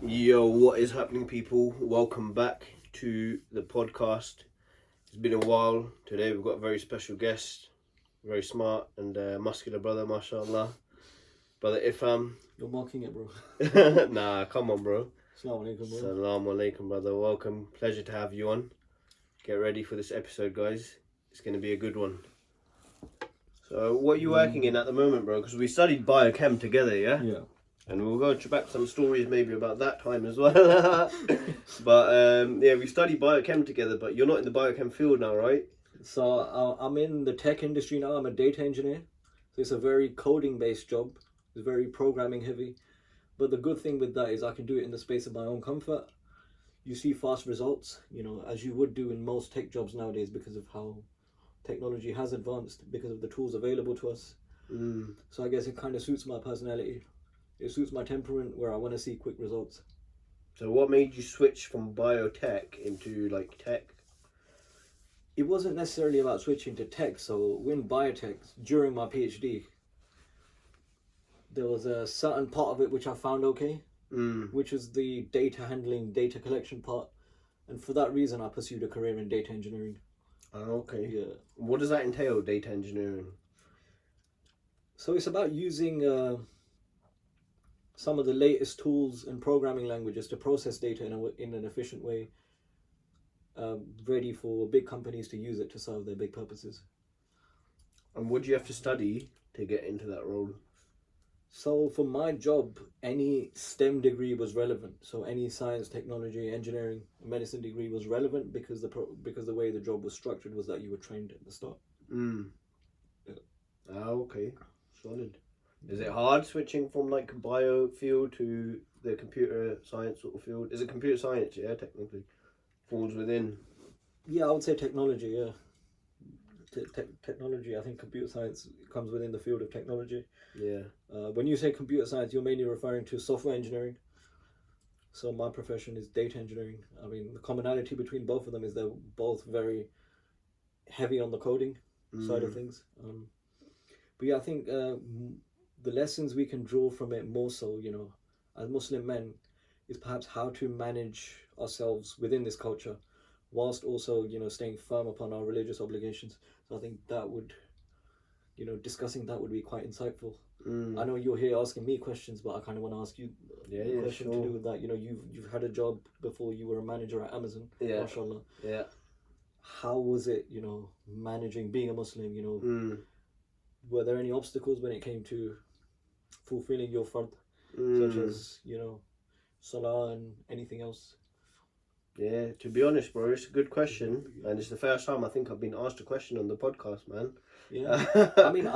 Yo, what is happening, people? Welcome back to the podcast. It's been a while. Today we've got a very special guest, very smart and muscular brother, mashallah. Brother Ifam. You're mocking it, bro. Nah, come on, bro. Assalamu alaikum, bro. Assalamu alaikum, brother. Welcome. Pleasure to have you on. Get ready for this episode, guys. It's going to be a good one. So, what are you working in at the moment, bro? Because we studied biochem together, yeah? Yeah. And we'll go back some stories maybe about that time as well. But we study biochem together, but you're not in the biochem field now, right? So I'm in the tech industry now. I'm a data engineer. So it's a very coding based job. It's very programming heavy. But the good thing with that is I can do it in the space of my own comfort. You see fast results, as you would do in most tech jobs nowadays because of how technology has advanced, because of the tools available to us. So I guess it kind of suits my personality. It suits my temperament where I want to see quick results. So what made you switch from biotech into like tech? It wasn't necessarily about switching to tech. So in biotech, during my PhD, there was a certain part of it which I found okay, which was the data handling, data collection part. And for that reason, I pursued a career in data engineering. Okay. Yeah. What does that entail, data engineering? So it's about using some of the latest tools and programming languages to process data in an efficient way, ready for big companies to use it to serve their big purposes. And what do you have to study to get into that role? So for my job, any STEM degree was relevant. So any science, technology, engineering, medicine degree was relevant because the way the job was structured was that you were trained at the start. Yeah. Okay. Solid. Is it hard switching from like bio field to the computer science sort of field? Is it computer science? Yeah, technically falls within. Yeah, I would say technology. Yeah, technology. I think computer science comes within the field of technology. Yeah. When you say computer science, you're mainly referring to software engineering. So my profession is data engineering. I mean, the commonality between both of them is they're both very heavy on the coding side of things. But yeah, I think the lessons we can draw from it more so, as Muslim men, is perhaps how to manage ourselves within this culture, whilst also, staying firm upon our religious obligations. So I think that would, discussing that would be quite insightful. I know you're here asking me questions, but I kind of want to ask you a question to do with that. You've had a job before, you were a manager at Amazon, mashallah. Yeah. How was it, managing, being a Muslim, were there any obstacles when it came to fulfilling your fard, such as, salah and anything else? Yeah, to be honest, bro, it's a good question, and it's the first time I think I've been asked a question on the podcast, man. Yeah, I mean,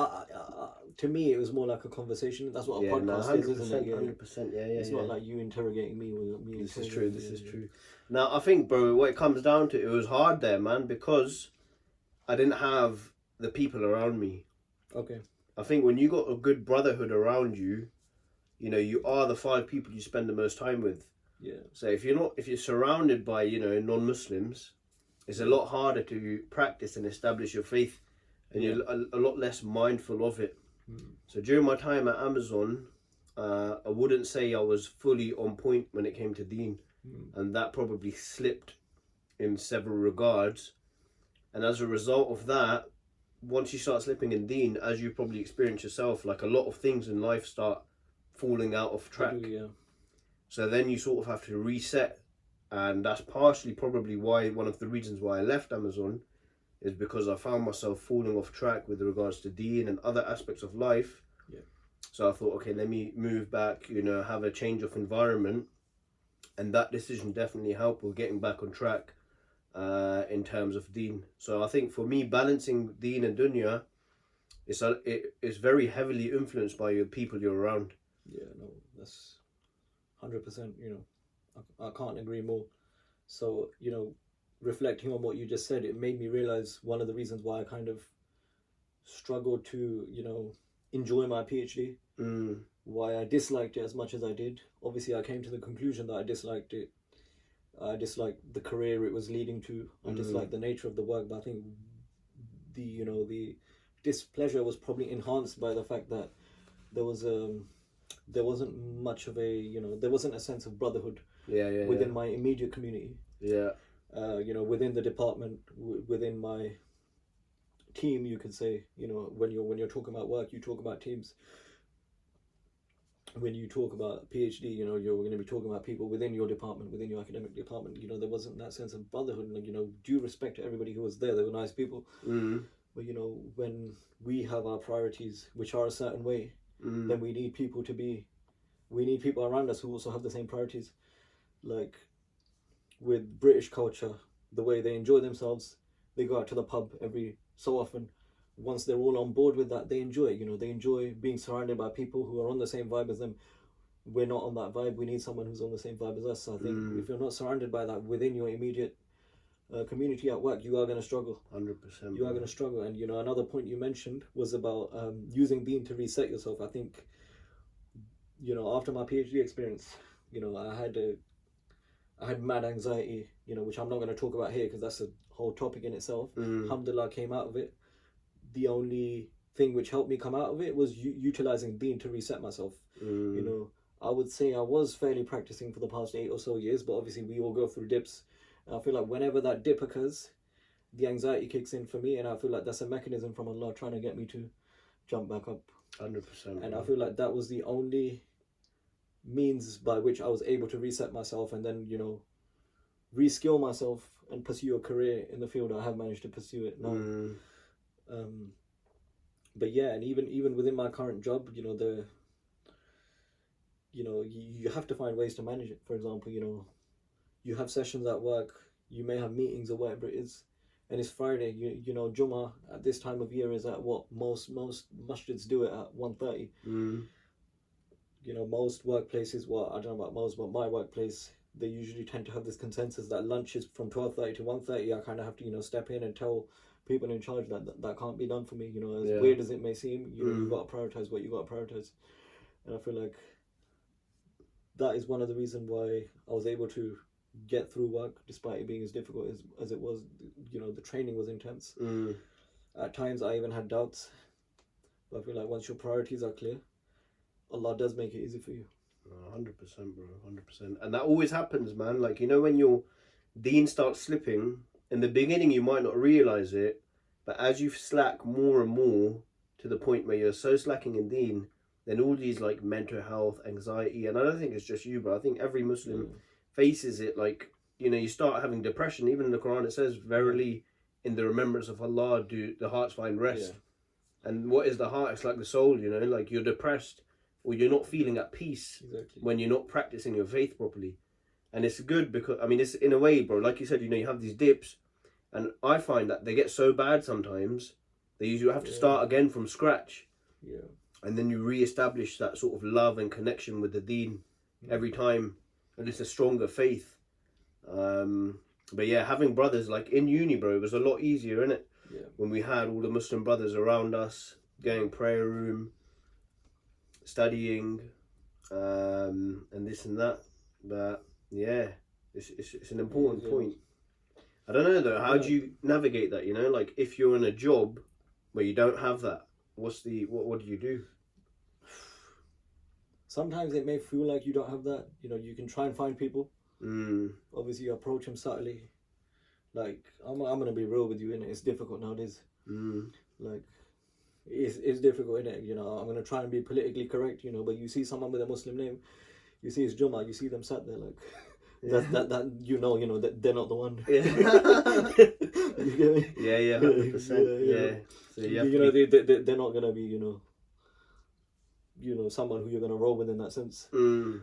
to me, it was more like a conversation. That's what a podcast is, isn't it? 100%, yeah. It's not like you interrogating me or me. This is true. Now, I think, bro, what it comes down to, it was hard there, man, because I didn't have the people around me. Okay. I think when you got a good brotherhood around you, you are the 5 people you spend the most time with. Yeah. So if you're surrounded by, non-Muslims, it's a lot harder to practice and establish your faith, and you're a lot less mindful of it. So during my time at Amazon, I wouldn't say I was fully on point when it came to deen, and that probably slipped in several regards. And as a result of that, once you start slipping in deen, as you probably experience yourself, like a lot of things in life start falling out of track. So then you sort of have to reset, and that's partially probably one of the reasons why I left Amazon, is because I found myself falling off track with regards to deen and other aspects of life. Yeah. So I thought, okay, let me move back, have a change of environment, and that decision definitely helped with getting back on track in terms of deen. So I think for me, balancing deen and dunya, it's very heavily influenced by your people you're around. Yeah, no, that's 100%, I can't agree more. So, reflecting on what you just said, it made me realize one of the reasons why I kind of struggled to, enjoy my PhD, why I disliked it as much as I did. Obviously, I came to the conclusion that I disliked it. I disliked the career it was leading to. I disliked the nature of the work, but I think the displeasure was probably enhanced by the fact that there was there wasn't much of a, there wasn't a sense of brotherhood within my immediate community. Yeah. Within the department, within my team, you could say, when you're talking about work, you talk about teams. When you talk about PhD, you're going to be talking about people within your department, within your academic department. There wasn't that sense of brotherhood, and due respect to everybody who was there. They were nice people. Mm. But when we have our priorities, which are a certain way, then we need people around us who also have the same priorities. Like with British culture, the way they enjoy themselves, they go out to the pub every so often. Once they're all on board with that, they enjoy it. They enjoy being surrounded by people who are on the same vibe as them. We're not on that vibe. We need someone who's on the same vibe as us. So I think if you're not surrounded by that within your immediate community at work, you are going to struggle. 100%. You are going to struggle. And another point you mentioned was about using Deen to reset yourself. I think after my PhD experience, I had mad anxiety, which I'm not going to talk about here because that's a whole topic in itself. Alhamdulillah, came out of it. The only thing which helped me come out of it was utilizing Deen to reset myself. I would say I was fairly practicing for the past 8 or so years, but obviously we all go through dips. And I feel like whenever that dip occurs, the anxiety kicks in for me, and I feel like that's a mechanism from Allah trying to get me to jump back up. 100%. And I feel like that was the only means by which I was able to reset myself and then, reskill myself and pursue a career in the field. I have managed to pursue it now. But yeah, and even within my current job, you have to find ways to manage it. For example, you have sessions at work, you may have meetings or whatever it is, and it's Friday. Jummah at this time of year is at what most masjids do it at 1:30. Most workplaces, I don't know about most, but my workplace, they usually tend to have this consensus that lunch is from 12:30 to 1:30. I kind of have to step in and tell people in charge that can't be done for me. As weird as it may seem, you've got to prioritize what you got to prioritize. And I feel like that is one of the reasons why I was able to get through work despite it being as difficult as it was. The training was intense. At times I even had doubts, but I feel like once your priorities are clear, Allah does make it easy for you. 100%, bro, 100%. And that always happens, man. Like, when your Deen starts slipping, in the beginning you might not realize it, but as you slack more and more to the point where you're so slacking in Deen, then all these like mental health, anxiety, and I don't think it's just you, but I think every Muslim faces it. Like, you start having depression. Even in the Quran it says, verily in the remembrance of Allah do the hearts find rest. And what is the heart? It's like the soul, like you're depressed or you're not feeling at peace when you're not practicing your faith properly. And it's good because, it's in a way, bro, like you said, you have these dips, and I find that they get so bad sometimes that you have to start again from scratch. And then you re-establish that sort of love and connection with the Deen every time, and it's a stronger faith. But yeah, having brothers like in uni, bro, it was a lot easier, innit? When we had all the Muslim brothers around us, going prayer room, studying, and this and that. But yeah, it's an important point. I don't know though, how do you navigate that, like if you're in a job where you don't have that, what do you do? Sometimes it may feel like you don't have that. You can try and find people. Obviously you approach them subtly. Like, I'm gonna be real with you, innit? It's difficult nowadays. Like, it's difficult, innit? I'm gonna try and be politically correct, but you see someone with a Muslim name, you see it's Jummah, you see them sat there like that that that they're not the one. You get me? 100%. So they're not gonna be someone who you're gonna roll with in that sense. I'm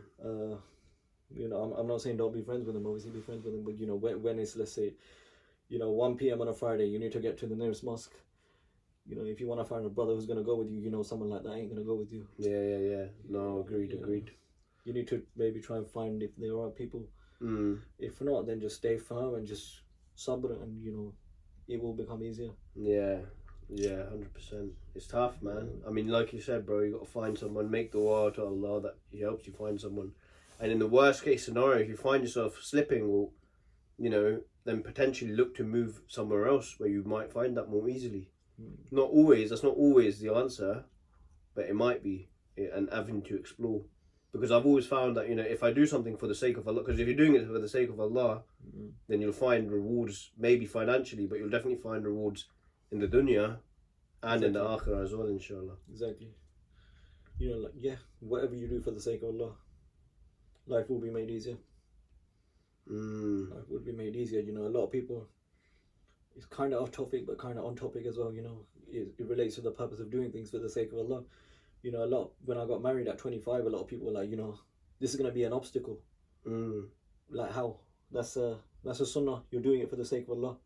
not saying don't be friends with them, obviously be friends with them, but when it's, let's say 1 p.m. on a Friday, you need to get to the nearest mosque. If you want to find a brother who's gonna go with you, someone like that ain't gonna go with you. No, agreed. You need to maybe try and find if there are people. If not, then just stay firm and just sabr, and it will become easier. 100%. It's tough, man. Like you said, bro, you got to find someone, make dua to Allah that He helps you find someone. And in the worst case scenario, if you find yourself slipping, well, then potentially look to move somewhere else where you might find that more easily. Not always, that's not always the answer, but it might be. an avenue to explore. Because I've always found that, you know, if I do something for the sake of Allah, because if you're doing it for the sake of Allah, then you'll find rewards, maybe financially, but you'll definitely find rewards in the dunya and in the akhirah as well, inshallah. Exactly. You know, like, yeah, whatever you do for the sake of Allah, life will be made easier. Life would be made easier. You know, a lot of people, it's kind of off topic, but kind of on topic as well. You know, it relates to the purpose of doing things for the sake of Allah. You know, when I got married at 25, a lot of people were like, you know, this is going to be an obstacle. Like, how? That's a sunnah. You're doing it for the sake of Allah.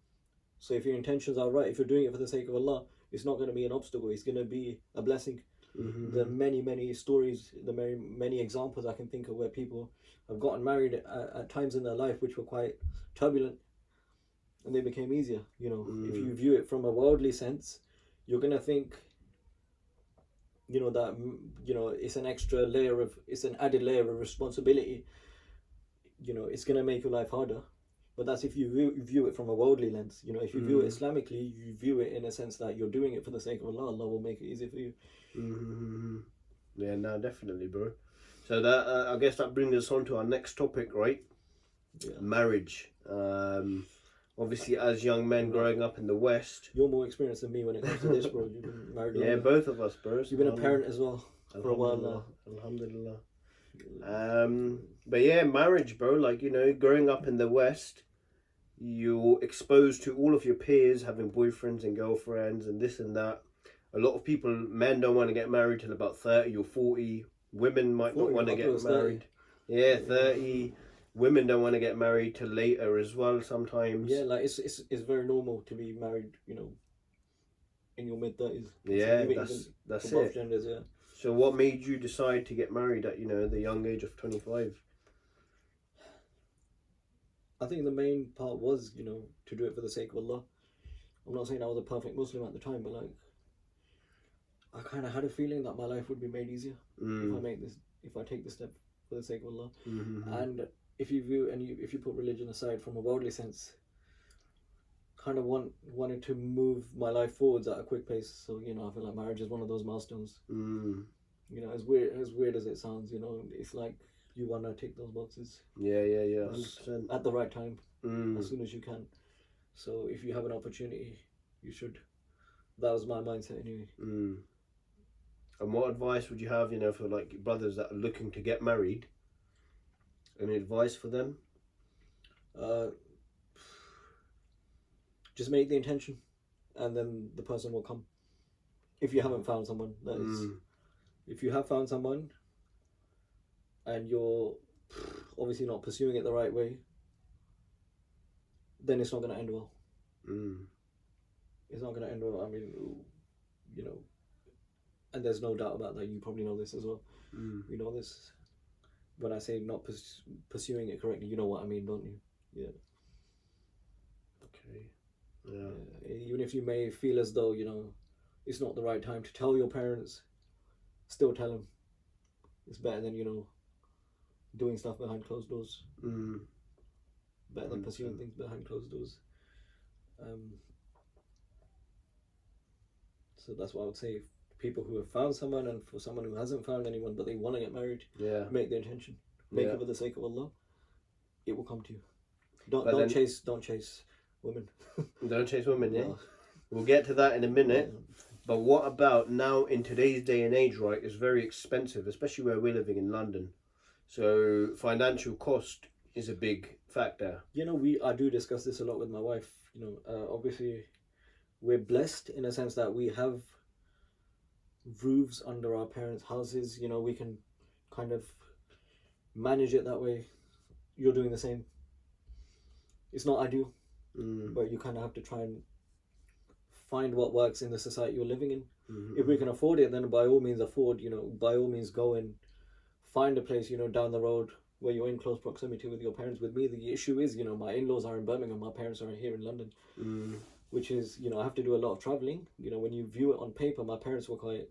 So if your intentions are right, if you're doing it for the sake of Allah, it's not going to be an obstacle. It's going to be a blessing. There are many stories, many examples I can think of where people have gotten married at times in their life which were quite turbulent, and they became easier. You know, if you view it from a worldly sense, you're going to think, you know, that, you know, it's an added layer of responsibility. You know, it's going to make your life harder. But that's if you view it from a worldly lens. You know, if you view it Islamically, you view it in a sense that you're doing it for the sake of Allah. Allah will make it easy for you. Yeah, no, definitely, bro. So that I guess that brings us on to our next topic, right? Yeah. Marriage. Obviously, as young men growing up in the West, you're more experienced than me when it comes to this, bro. You've been married. Yeah, both of us, bro. You've been a parent as well for a while now. Alhamdulillah. But yeah, marriage, bro. Like, you know, growing up in the West, you're exposed to all of your peers having boyfriends and girlfriends and this and that. A lot of people, men don't want to get married till about 30 or 40. Women might not want to get married. 30. Yeah, 30. Women don't want to get married till later as well sometimes. Yeah, like it's very normal to be married, you know, in your mid-30s. Yeah, that's it. Both genders, yeah. So what made you decide to get married at, you know, the young age of 25? I think the main part was, you know, to do it for the sake of Allah. I'm not saying I was a perfect Muslim at the time, but like, I kind of had a feeling that my life would be made easier if I take this step for the sake of Allah. And if you put religion aside from a worldly sense, kind of wanted to move my life forwards at a quick pace. So, you know, I feel like marriage is one of those milestones. You know, as weird as it sounds, you know, it's like you want to tick those boxes. Yeah, 100%. At the right time, as soon as you can. So if you have an opportunity, you should. That was my mindset anyway. And what advice would you have, you know, for like brothers that are looking to get married? Any advice for them? Just make the intention, and then the person will come. If you haven't found someone, that is. If you have found someone, and you're obviously not pursuing it the right way, then it's not going to end well. It's not going to end well. I mean, you know, and there's no doubt about that. You probably know this as well. You know this. When I say not pursuing it correctly, you know what I mean, don't you? Yeah. Okay. Yeah. Even if you may feel as though, you know, it's not the right time to tell your parents, still tell them. It's better than, you know, doing stuff behind closed doors. Better than pursuing things behind closed doors. So that's what I would say. People who have found someone, and for someone who hasn't found anyone but they want to get married, make the intention, make it for the sake of Allah. It will come to you. Don't chase women. Don't chase women. Yeah, we'll get to that in a minute. But what about now in today's day and age? Right, it's very expensive, especially where we're living in London. So financial cost is a big factor. You know, I do discuss this a lot with my wife. You know, obviously, we're blessed in a sense that we have roofs under our parents' houses. You know, we can kind of manage it that way. You're doing the same. It's not ideal, but you kind of have to try and find what works in the society you're living in. If we can afford it, then by all means by all means go and find a place, you know, down the road where you're in close proximity with your parents. With me, the issue is, you know, my in-laws are in Birmingham, my parents are here in London, which is, you know, I have to do a lot of traveling. You know, when you view it on paper, my parents were quite,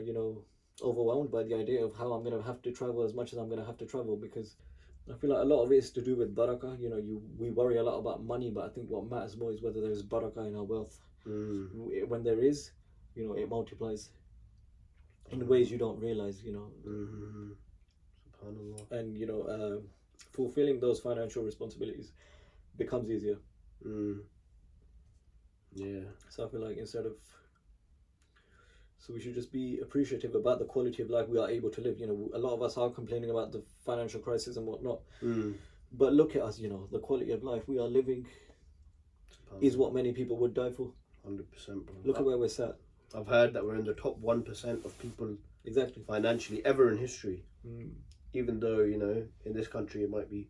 you know, overwhelmed by the idea of how I'm going to have to travel as much as I'm going to have to travel, because I feel like a lot of it is to do with barakah. You know, we worry a lot about money, but I think what matters more is whether there's barakah in our wealth. When there is, you know, it multiplies. in ways you don't realize, Subhanallah. and fulfilling those financial responsibilities becomes easier. Yeah. So I feel like so we should just be appreciative about the quality of life we are able to live. A lot of us are complaining about the financial crisis and whatnot, but look at us. The quality of life we are living is what many people would die for. 100%, bro. Look at where we're sat. I've heard that we're in the top 1% of people exactly financially ever in history. Even though, in this country it might be.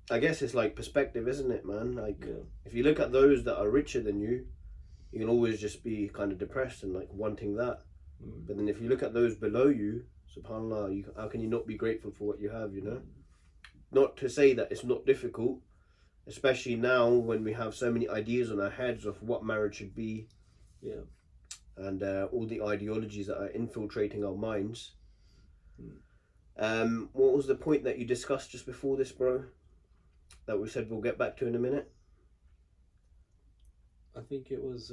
I guess it's like perspective, isn't it, man? Like, if you look at those that are richer than you, you can always just be kind of depressed and like wanting that. But then if you look at those below you, subhanAllah, how can you not be grateful for what you have, Not to say that it's not difficult, especially now when we have so many ideas on our heads of what marriage should be. Yeah. And all the ideologies that are infiltrating our minds. What was the point that you discussed just before this, bro? That we said we'll get back to in a minute? I think it was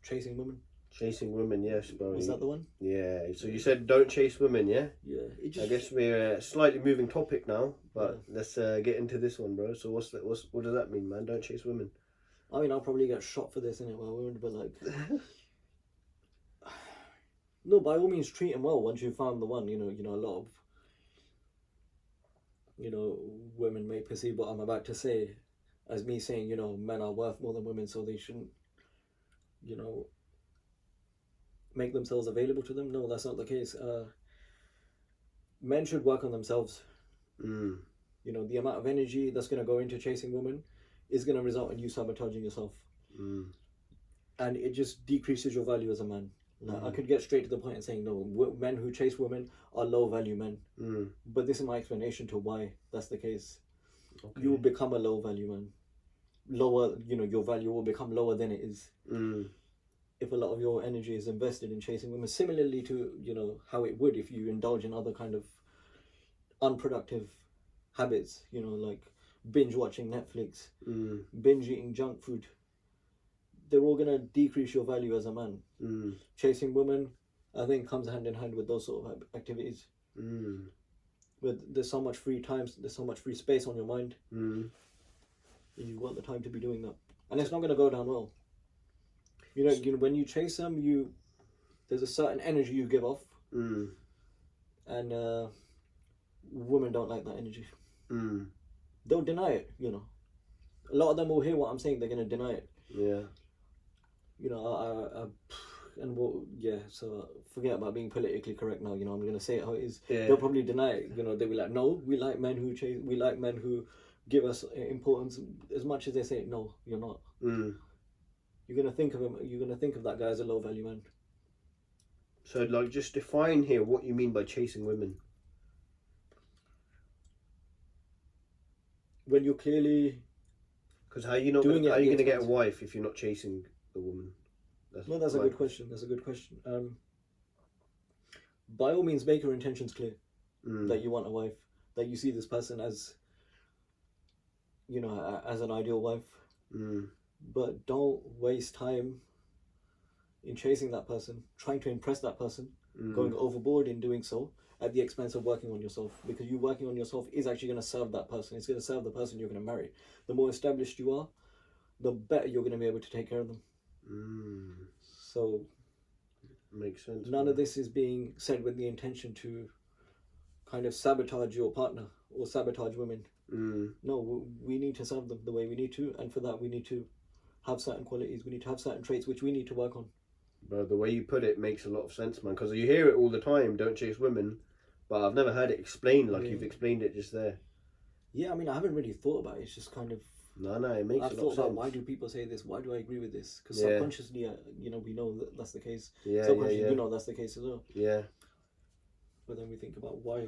chasing women. Chasing women, yes, bro. Was that the one? Yeah. So you said don't chase women, yeah? Yeah. I guess we're slightly moving topic now, but let's get into this one, bro. So what does that mean, man? Don't chase women. I mean, I'll probably get shot for this, innit? Well, but like, no, by all means, treat them well once you've found the one. A lot of women may perceive what I'm about to say as me saying, men are worth more than women, so they shouldn't, make themselves available to them. No, that's not the case. Men should work on themselves. The amount of energy that's going to go into chasing women is going to result in you sabotaging yourself. And it just decreases your value as a man. Like, I could get straight to the point and saying, no, men who chase women are low value men. But this is my explanation to why that's the case. Okay. You will become a low value man. Lower, your value will become lower than it is. If a lot of your energy is invested in chasing women, similarly to, how it would if you indulge in other kind of unproductive habits, like binge watching Netflix, binge eating junk food. They're all going to decrease your value as a man. Chasing women, I think, comes hand in hand with those sort of activities. But there's so much free time, there's so much free space on your mind. You've got the time to be doing that. And it's not going to go down well. When you chase them, there's a certain energy you give off. And women don't like that energy. They'll deny it, A lot of them will hear what I'm saying, they're going to deny it. Yeah. So forget about being politically correct now, I'm going to say it how it is. Yeah. They'll probably deny it, they'll be like, no, we like men who chase, we like men who give us importance. As much as they say, no, you're not. You're going to think of him, you're going to think of that guy as a low value man. So, like, just define here what you mean by chasing women. When you're clearly... Because how are you going to get a wife if you're not chasing a woman? That's a good question. That's a good question. By all means, make your intentions clear. That you want a wife. That you see this person as, as an ideal wife. But don't waste time in chasing that person, trying to impress that person, going overboard in doing so at the expense of working on yourself. Because you working on yourself is actually going to serve that person. It's going to serve the person you're going to marry. The more established you are, the better you're going to be able to take care of them. So, makes sense. None of this is being said with the intention to kind of sabotage your partner or sabotage women. No, we need to serve them the way we need to, and for that we need to have certain qualities. We need to have certain traits which we need to work on. Bro, the way you put it makes a lot of sense, man. Because you hear it all the time. Don't chase women, but I've never heard it explained like you've explained it just there. Yeah, I mean, I haven't really thought about it. It's just kind of... No, it makes a lot of sense. I've thought about why do people say this? Why do I agree with this? Because subconsciously, we know that's the case. Yeah, subconsciously, we know that's the case as well. Yeah. But then we think about why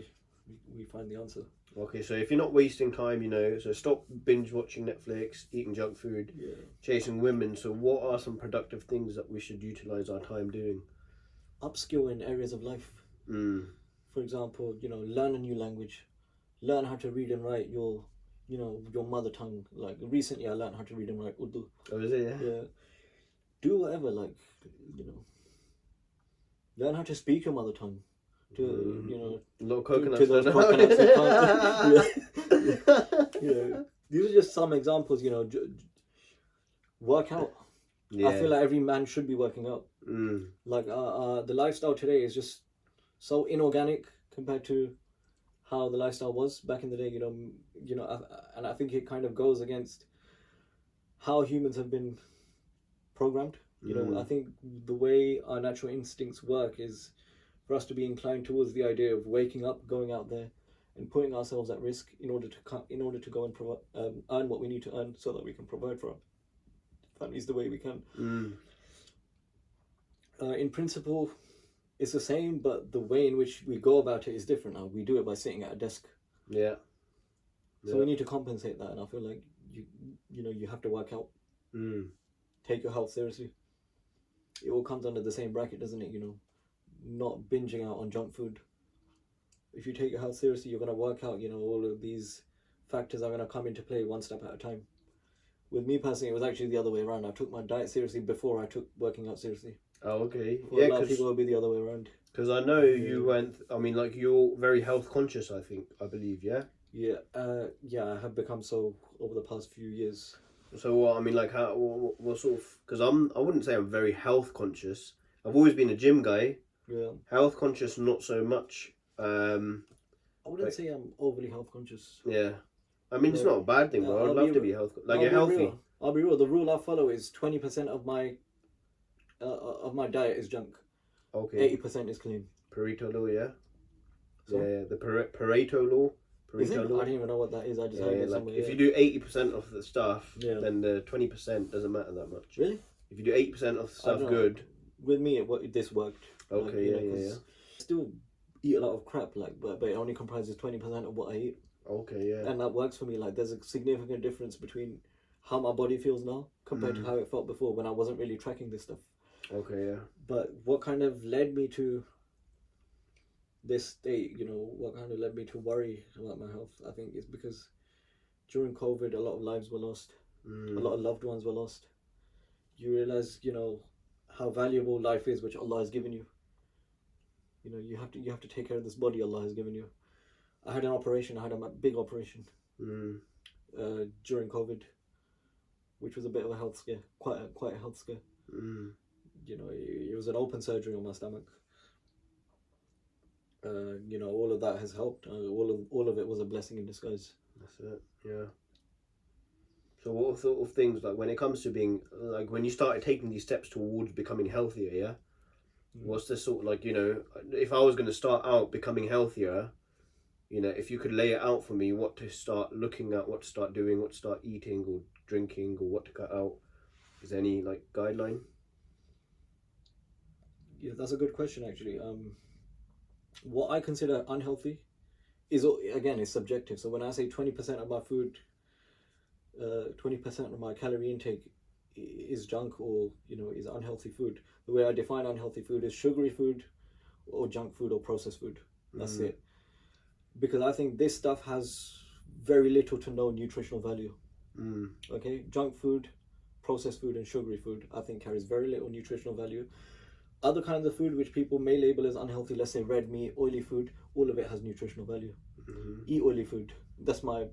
we find the answer. Okay, so if you're not wasting time, so stop binge watching Netflix, eating junk food, chasing women. So what are some productive things that we should utilize our time doing? Upskill in areas of life. For example, learn a new language. Learn how to read and write your mother tongue. Like recently I learned how to read and write Urdu. Oh, is it? Yeah. Do whatever, Learn how to speak your mother tongue. To you know, A lot of to coconuts. those don't coconuts know. who can't. You know, these are just some examples. You know, work out. Yeah. I feel like every man should be working out. Like the lifestyle today is just so inorganic compared to how the lifestyle was back in the day. And I think it kind of goes against how humans have been programmed. I think the way our natural instincts work is for us to be inclined towards the idea of waking up, going out there, and putting ourselves at risk in order to go and earn what we need to earn so that we can provide for our families the way we can. In principle, it's the same, but the way in which we go about it is different now. We do it by sitting at a desk. Yeah. So we need to compensate that, and I feel like you have to work out. Take your health seriously. It all comes under the same bracket, doesn't it? Not binging out on junk food. If you take your health seriously, you're going to work out. All of these factors are going to come into play one step at a time. With me personally, it was actually the other way around. I took my diet seriously before I took working out seriously. Oh, okay. For a lot of people, it'll be the other way around. Because I know you went. I mean, like you're very health conscious. I believe. Yeah. Yeah. I have become so over the past few years. So what? I mean, like how? What sort of? Because I wouldn't say I'm very health conscious. I've always been a gym guy. Yeah. Health conscious, not so much. I wouldn't say I'm overly health conscious. Yeah. I mean, it's not a bad thing, bro. I'd love to be health. Like, you're healthy. I'll be real. The rule I follow is 20% of my diet is junk. Okay. 80% is clean. Pareto law, yeah. So? Yeah, the Pareto law. Is it? Pareto law. I don't even know what that is. I just heard it somewhere. If you do 80% of the stuff, Yeah. then the 20% doesn't matter that much. Really? If you do 80% of the stuff good. With me, this worked. Okay, yeah. Still eat a lot of crap, but it only comprises 20% of what I eat. Okay, yeah. And that works for me. Like, there's a significant difference between how my body feels now compared to how it felt before when I wasn't really tracking this stuff. Okay, yeah. But what kind of led me to this state, what kind of led me to worry about my health, I think is because during COVID, a lot of lives were lost. A lot of loved ones were lost. You realize, how valuable life is, which Allah has given you. You have to take care of this body Allah has given you. I had an operation. I had a big operation during COVID, which was a bit of a health scare, quite a health scare. It was an open surgery on my stomach. All of that has helped. All of it was a blessing in disguise. That's it. Yeah. So what sort of things, like when it comes to being, like when you started taking these steps towards becoming healthier, yeah? What's the sort of, like, if I was going to start out becoming healthier, if you could lay it out for me, what to start looking at, what to start doing, what to start eating or drinking or what to cut out, is there any, like, guideline? Yeah, that's a good question, actually. What I consider unhealthy is subjective. So when I say 20% of my food, 20% of my calorie intake is junk or is unhealthy food, the way I define unhealthy food is sugary food or junk food or processed food. That's it. Because I think this stuff has very little to no nutritional value. Okay, junk food, processed food and sugary food I think carries very little nutritional value. Other kinds of food which people may label as unhealthy, let's say red meat, oily food, all of it has nutritional value. Eat oily food. That's my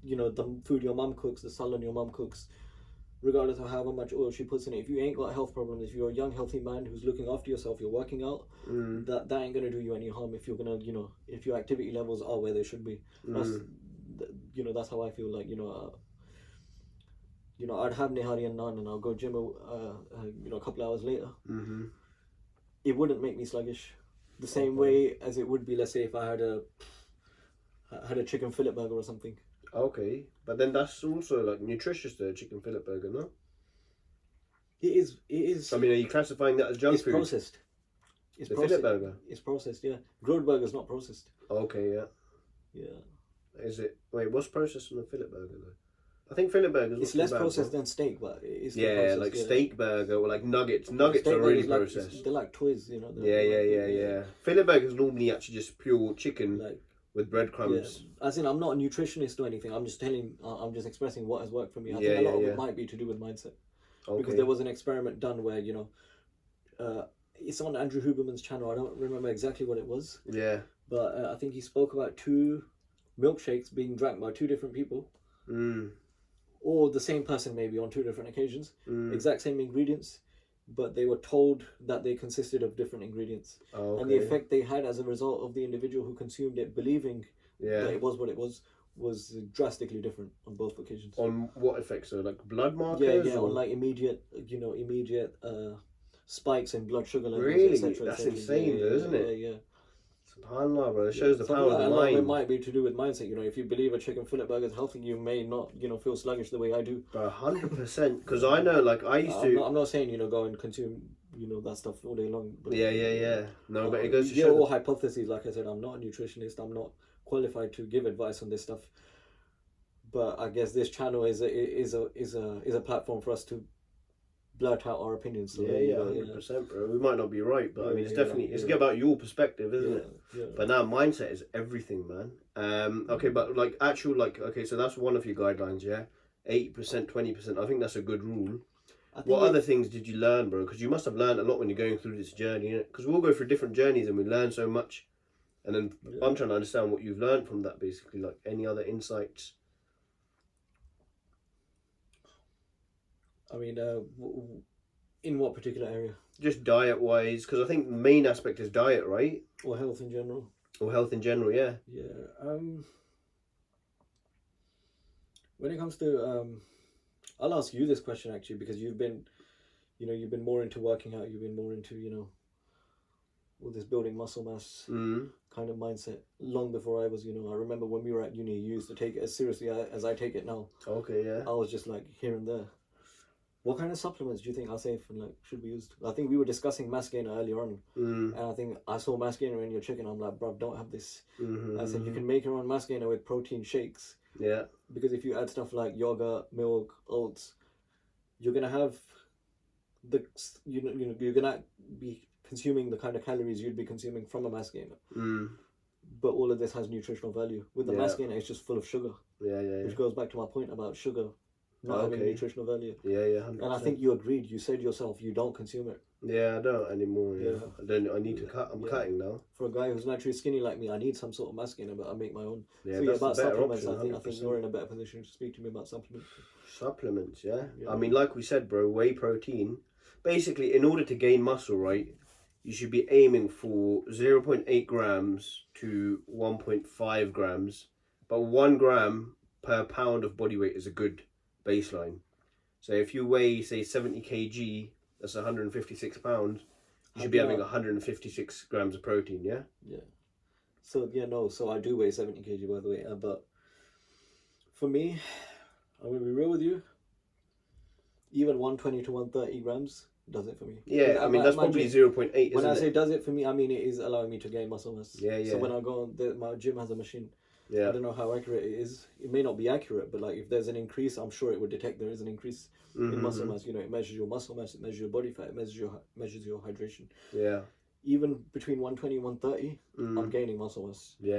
the food your mum cooks, the salad your mum cooks, regardless of however much oil she puts in it. If you ain't got health problems, if you're a young healthy man who's looking after yourself, you're working out, that ain't gonna do you any harm if you're gonna if your activity levels are where they should be. That's how I feel. Like I'd have nihari and naan and I'll go gym a couple hours later. It wouldn't make me sluggish the same way as it would be, let's say, if I had a chicken fillet burger or something. Okay, but then that's also like nutritious, the chicken fillet burger, no? It is. I mean, are you classifying that as junk food? It's processed. It's the fillet burger? It's processed, yeah. Grilled burger's not processed. Okay, yeah. Yeah. Is it? Wait, what's processed in a fillet burger though? I think fillet burgers. It's less processed than steak, but it's like steak burger or like nuggets. Nuggets are really processed. They're like toys, Yeah. Fillet burgers normally actually just pure chicken with breadcrumbs. Yeah. As in, I'm not a nutritionist or anything. I'm just expressing what has worked for me. I think a lot of it might be to do with mindset. Okay. Because there was an experiment done where it's on Andrew Huberman's channel. I don't remember exactly what it was, Yeah. but I think he spoke about 2 milkshakes being drank by 2 different people, or the same person maybe on 2 different occasions, exact same ingredients, but they were told that they consisted of different ingredients. Oh, okay. And the effect they had as a result of the individual who consumed it believing that it was what it was drastically different on both occasions. On what effects? So like blood markers? Yeah, on like immediate spikes in blood sugar levels. Really? etc. That's insane, though, isn't it? Yeah. SubhanAllah, bro. It shows the So power of the mind. It might be to do with mindset. If you believe a chicken fillet burger is healthy, you may not, feel sluggish the way I do. Bro, 100%. Because I know, like, I used to. I'm not saying go and consume that stuff all day long. But, Yeah. No, but it goes to they're show. all hypotheses. Like I said, I'm not a nutritionist. I'm not qualified to give advice on this stuff. But I guess this channel is a platform for us to blurt out our opinions. So 100%, bro. We might not be right, but I mean, it's definitely it's about your perspective, isn't it? Yeah. But now mindset is everything, man. Okay, but like okay, so that's one of your guidelines, yeah. 80%, 20%. I think that's a good rule. What other things did you learn, bro? Because you must have learned a lot when you're going through this journey, because we all go through different journeys and we learn so much. And then I'm trying to understand what you've learned from that, basically. Like any other insights. I mean, in what particular area? Just diet-wise, because I think the main aspect is diet, right? Or health in general? Or health in general, yeah. Yeah. When it comes to, I'll ask you this question actually, because you've been more into working out. You've been more into, all this building muscle mass kind of mindset long before I was. I remember when we were at uni, you used to take it as seriously as I take it now. Okay, yeah. I was just like here and there. What kind of supplements do you think are safe and should be used? I think we were discussing mass gainer earlier on, and I think I saw mass gainer in your chicken. I'm like, bruv, don't have this. I said you can make your own mass gainer with protein shakes. Yeah. Because if you add stuff like yogurt, milk, oats, you're gonna have you're gonna be consuming the kind of calories you'd be consuming from a mass gainer. But all of this has nutritional value. With the mass gainer, it's just full of sugar. Yeah. Which goes back to my point about sugar not having nutritional value. Yeah, 100%. And I think you agreed. You said yourself you don't consume it. Yeah, I don't anymore. I need to cut. I'm cutting now. For a guy who's naturally skinny like me, I need some sort of mass gainer, but I make my own. Yeah, so that's about the better supplements, option, I think you're in a better position to speak to me about supplements. Supplements, yeah. I mean, like we said, bro, whey protein. Basically, in order to gain muscle, right, you should be aiming for 0.8 grams to 1.5 grams, but 1 gram per pound of body weight is a good baseline. So if you weigh, say, 70 kg, that's 156 pounds, you should be having 156 grams of protein, yeah? Yeah. So I do weigh 70 kg, by the way, but for me, I'm going to be real with you, even 120 to 130 grams does it for me. Yeah, I mean, that's probably 0.8, isn't it? When I say does it for me, I mean it is allowing me to gain muscle mass. Yeah. So when I go on, my gym has a machine. Yeah. I don't know how accurate it is. It may not be accurate, but like if there's an increase, I'm sure it would detect there is an increase in muscle mass. It measures your muscle mass, it measures your body fat, it measures your hydration. Yeah. Even between 120 and 130, I'm gaining muscle mass. Yeah.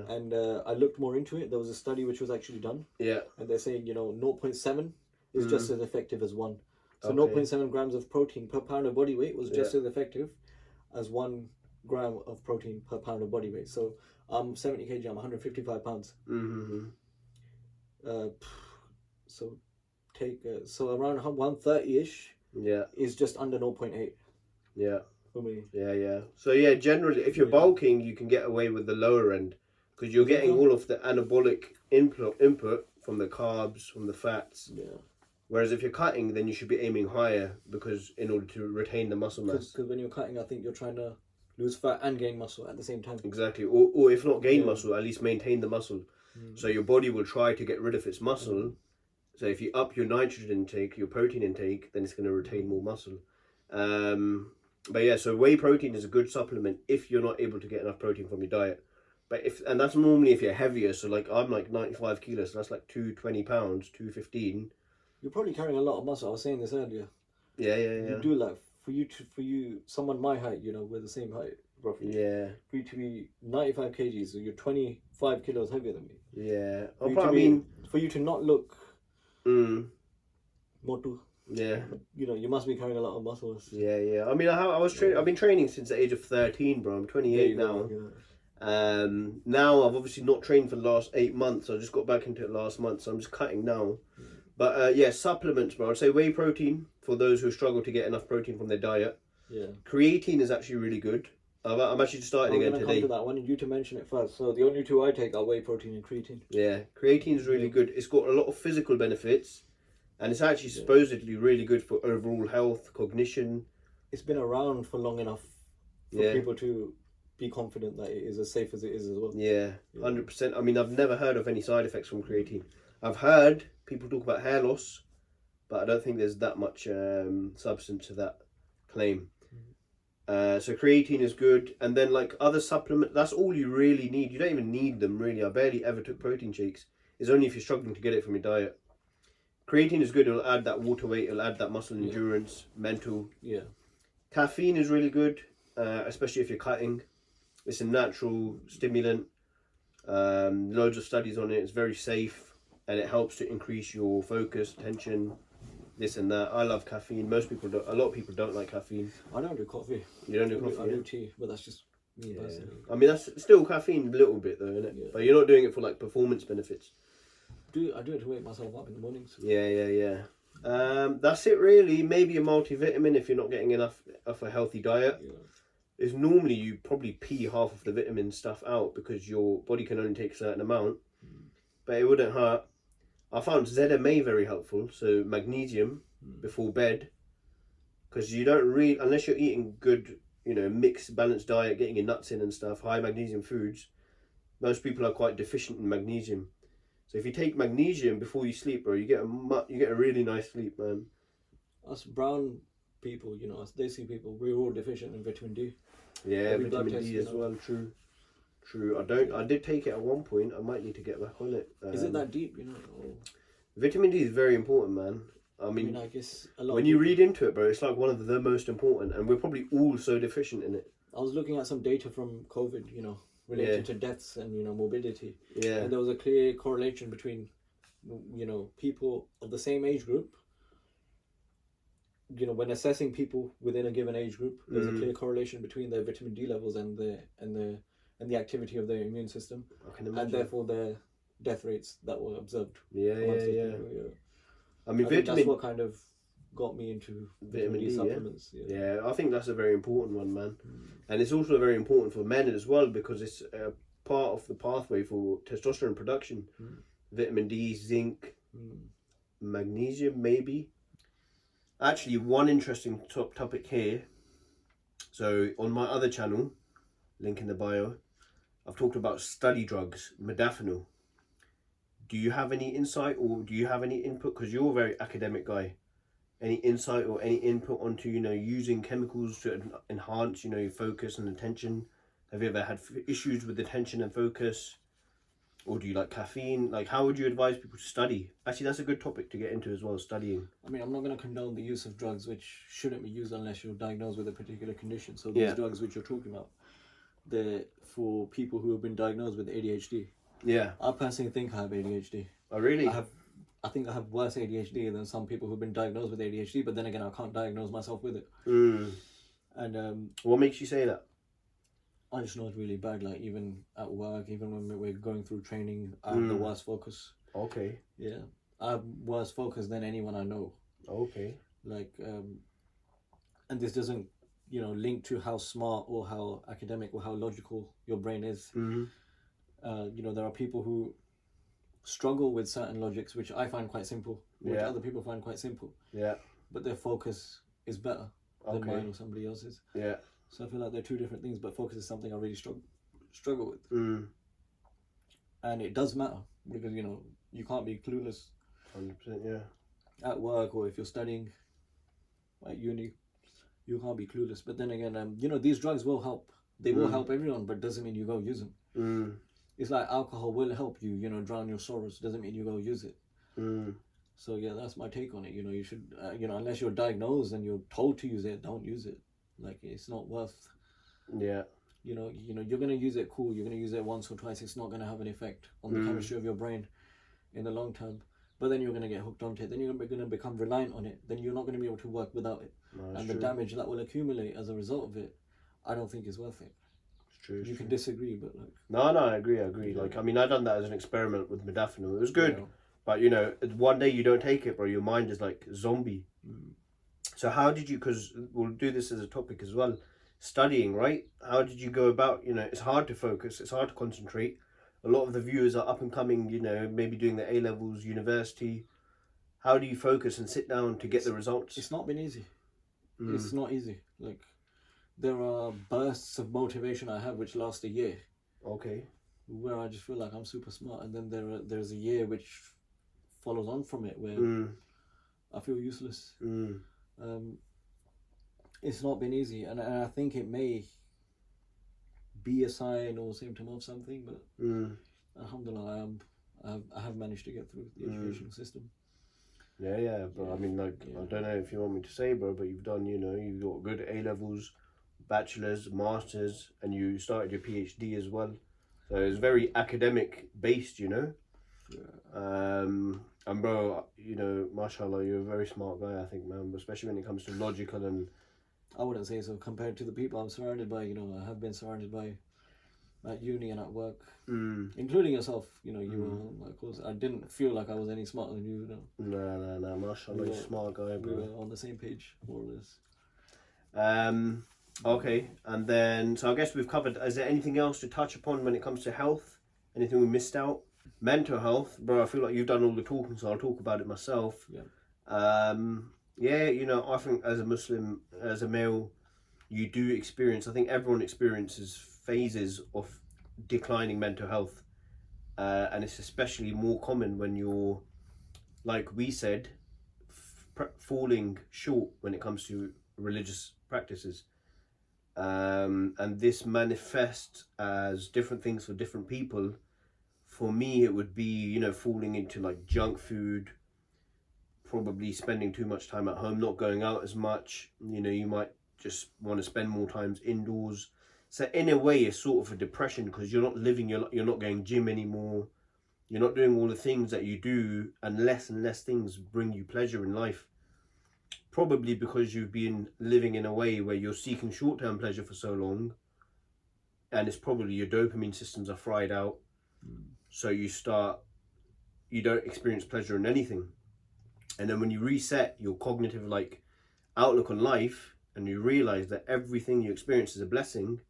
And I looked more into it. There was a study which was actually done. Yeah. And they're saying 0.7 is just as effective as 1. So 0.7 grams of protein per pound of body weight was just as effective as 1 gram of protein per pound of body weight. So I'm 70 kg, I'm 155 pounds. So take so around 130-ish is just under 0.8. Yeah. For me. Yeah. So generally, if you're bulking, you can get away with the lower end because you're getting all of the anabolic input from the carbs, from the fats. Yeah. Whereas if you're cutting, then you should be aiming higher because in order to retain the muscle mass. Because when you're cutting, I think you're trying to lose fat and gain muscle at the same time. Exactly. Or if not gain muscle, at least maintain the muscle. So your body will try to get rid of its muscle. So if you up your nitrogen intake, your protein intake, then it's going to retain more muscle. But yeah, so whey protein is a good supplement if you're not able to get enough protein from your diet. But and that's normally if you're heavier. So like I'm like 95 kilos, so that's like 220 pounds, 215. You're probably carrying a lot of muscle. I was saying this earlier. Yeah. You do like for you, someone my height, we're the same height roughly. Yeah. For you to be 95 kgs, so you're 25 kilos heavier than me. Yeah. For you to not look motu. Yeah. You know, you must be carrying a lot of muscles. Yeah. I mean, I've been training since the age of 13, bro. I'm 28 now. Now I've obviously not trained for the last 8 months. I just got back into it last month, so I'm just cutting now. But yeah, supplements, bro. I'd say whey protein for those who struggle to get enough protein from their diet. Yeah. Creatine is actually really good. I'm actually just starting again today. Come to that. I wanted you to mention it first. So the only two I take are whey protein and creatine. Yeah, creatine is really good. It's got a lot of physical benefits, and it's actually supposedly really good for overall health, cognition. It's been around for long enough for people to be confident that it is as safe as it is as well. Yeah, 100%. I mean, I've never heard of any side effects from creatine. I've heard people talk about hair loss, but I don't think there's that much substance to that claim. So creatine is good, and then like other supplement, that's all you really need. You don't even need them really. I barely ever took protein shakes. It's only if you're struggling to get it from your diet. Creatine is good. It'll add that water weight. It'll add that muscle endurance, mental. Yeah. Caffeine is really good, especially if you're cutting. It's a natural stimulant. Loads of studies on it. It's very safe, and it helps to increase your focus, attention, this and that. I love caffeine. Most people don't. A lot of people don't like caffeine. I don't do coffee. You don't do coffee? I do tea, but that's just me personally. I mean, that's still caffeine a little bit though, isn't it? Yeah. But you're not doing it for like performance benefits. I do it to wake myself up in the mornings. Yeah. That's it really. Maybe a multivitamin if you're not getting enough of a healthy diet. Yeah. Is normally you probably pee half of the vitamin stuff out because your body can only take a certain amount. But it wouldn't hurt. I found ZMA very helpful, so magnesium before bed, because you don't really, unless you're eating good, mixed, balanced diet, getting your nuts in and stuff, high magnesium foods, most people are quite deficient in magnesium. So if you take magnesium before you sleep, bro, you get a really nice sleep, man. Us brown people, us desi people, we're all deficient in vitamin D. Yeah, vitamin D as well. True. I did take it at one point. I might need to get back on it. Is it that deep, Or... Vitamin D is very important, man. I mean I guess a lot when you read into it, bro, it's like one of the most important, and we're probably all so deficient in it. I was looking at some data from COVID, related to deaths and morbidity. Yeah. And there was a clear correlation between, people of the same age group. When assessing people within a given age group, there's a clear correlation between their vitamin D levels and the activity of their immune system, I can imagine. and therefore their death rates that were observed. Yeah. I mean, that's what kind of got me into vitamin D supplements. Yeah, I think that's a very important one, man. And it's also very important for men as well because it's a part of the pathway for testosterone production. Vitamin D, zinc, magnesium, maybe. Actually, one interesting topic here. So on my other channel, link in the bio, I've talked about study drugs, modafinil. Do you have any insight or do you have any input? Because you're a very academic guy. Any insight or any input onto, using chemicals to enhance, your focus and attention? Have you ever had issues with attention and focus? Or do you like caffeine? Like, how would you advise people to study? Actually, that's a good topic to get into as well, studying. I mean, I'm not going to condone the use of drugs which shouldn't be used unless you're diagnosed with a particular condition. So these drugs which you're talking about, they're for people who have been diagnosed with ADHD. Yeah. I personally think I have ADHD. Oh, really? I think I have worse ADHD than some people who've been diagnosed with ADHD, but then again, I can't diagnose myself with it. And what makes you say that? I just know it's really bad. Like even at work, even when we're going through training, I have the worst focus. Okay. Yeah, I have worse focus than anyone I know. Okay. Like, and this doesn't, link to how smart or how academic or how logical your brain is. There are people who struggle with certain logics, which I find quite simple, which other people find quite simple. Yeah. But their focus is better than mine or somebody else's. Yeah. So I feel like they're two different things, but focus is something I really struggle with. And it does matter because, you can't be clueless. 100%, yeah. At work or if you're studying at uni, you can't be clueless. But then again, these drugs will help. They will help everyone, but doesn't mean you go use them. It's like alcohol will help you, drown your sorrows. Doesn't mean you go use it. So yeah, that's my take on it. You should, unless you're diagnosed and you're told to use it, don't use it. Like it's not worth. Yeah. You're gonna use it. Cool. You're gonna use it once or twice. It's not gonna have an effect on the chemistry of your brain in the long term. but then you're going to get hooked onto it, then you're going to become reliant on it, then you're not going to be able to work without it. No, And the damage that will accumulate as a result of it, I don't think is worth it. It's true. You can disagree, but like... No, I agree. Yeah. Like, I mean, I done that as an experiment with modafinil. It was good. Yeah. But, you know, one day you don't take it, bro, your mind is like zombie. So how did you, because we'll do this as a topic as well, studying, right? How did you go about, you know, it's hard to focus, it's hard to concentrate. A lot of the viewers are up and coming, you know, maybe doing the A-levels, university. How do you focus and sit down to get the results? It's not been easy. It's not easy. Like, there are bursts of motivation I have which last a year. Okay. Where I just feel like I'm super smart, and then there's a year which follows on from it where I feel useless. It's not been easy, and I think it may be a sign or symptom of something, but alhamdulillah, I have managed to get through the education system. Yeah, bro. I mean, like, I don't know if you want me to say, bro, but you've done, you know, you've got good A-levels, bachelor's, master's, and you started your PhD as well. So it's very academic based, you know. And bro, you know, mashallah, you're a very smart guy, I think, man, especially when it comes to logical and... I wouldn't say so compared to the people I'm surrounded by. You know, I have been surrounded by at uni and at work, including yourself. You know, you were, of course, I didn't feel like I was any smarter than you. No, mashallah, you're a smart guy, bro. We were on the same page, more or less. Okay, and then, so I guess we've covered, is there anything else to touch upon when it comes to health? Anything we missed out? Mental health, bro, I feel like you've done all the talking, so I'll talk about it myself. Yeah, you know, I think as a Muslim, as a male, you do experience, I think everyone experiences phases of declining mental health. And it's especially more common when you're, like we said, falling short when it comes to religious practices. And this manifests as different things for different people. For me, it would be, you know, falling into like junk food, probably spending too much time at home, not going out as much. You know, you might just want to spend more times indoors. So in a way, it's sort of a depression because you're not living, you're not going gym anymore. You're not doing all the things that you do, and less things bring you pleasure in life. Probably because you've been living in a way where you're seeking short-term pleasure for so long, and it's probably your dopamine systems are fried out. So you don't experience pleasure in anything. And then when you reset your cognitive like outlook on life, and you realize that everything you experience is a blessing,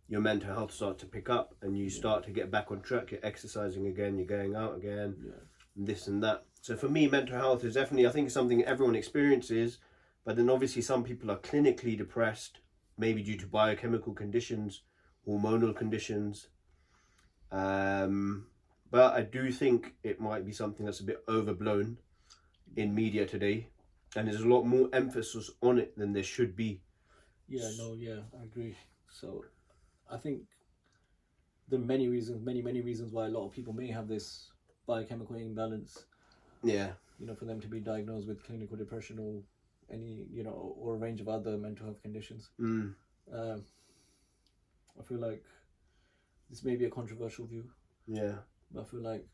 your mental health starts to pick up, and you start to get back on track. You're exercising again, you're going out again, and this and that. So for me, mental health is definitely, I think it's something everyone experiences, but then obviously some people are clinically depressed, maybe due to biochemical conditions, hormonal conditions. But I do think it might be something that's a bit overblown in media today, and there's a lot more emphasis on it than there should be. I agree. So I think there are many reasons why a lot of people may have this biochemical imbalance. You know, for them to be diagnosed with clinical depression or any, you know, or a range of other mental health conditions. I feel like this may be a controversial view. But I feel like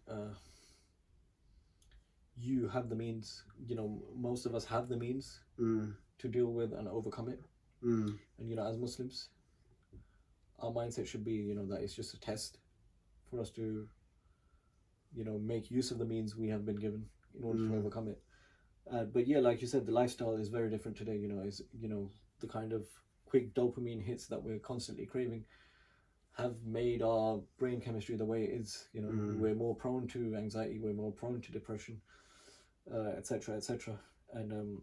you have the means, you know, most of us have the means to deal with and overcome it. And, you know, as Muslims, our mindset should be, you know, that it's just a test for us to, you know, make use of the means we have been given in order to overcome it. But yeah, like you said, the lifestyle is very different today. You know, it's, you know, the kind of quick dopamine hits that we're constantly craving have made our brain chemistry the way it is. You know, we're more prone to anxiety, we're more prone to depression, etc. And